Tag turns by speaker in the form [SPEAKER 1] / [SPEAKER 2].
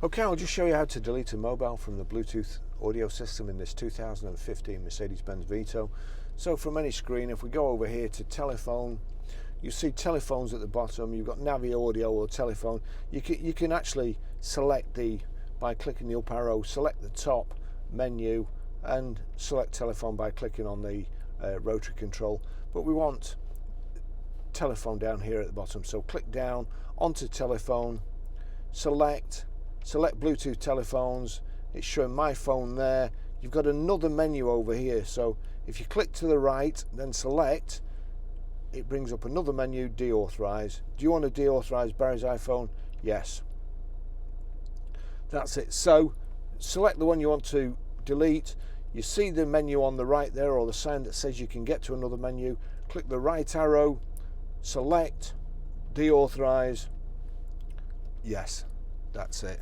[SPEAKER 1] Okay, I'll just show you how to delete a mobile from the Bluetooth audio system in this 2015 Mercedes Benz Vito. So from any screen, if we go over here to telephone, you see telephones at the bottom. You've got Navi Audio or telephone. You can actually select by clicking the up arrow, select the top menu and select telephone by clicking on the rotary control. But we want telephone down here at the bottom. So click down onto telephone, select Bluetooth telephones. It's showing my phone there. You've got another menu over here, so if you click to the right then select, it brings up another menu, deauthorize. Do you want to deauthorize Barry's iPhone? Yes. That's it. So select the one you want to delete. You see the menu on the right there, or the sign that says you can get to another menu. Click the right arrow, select, deauthorize. Yes, that's it.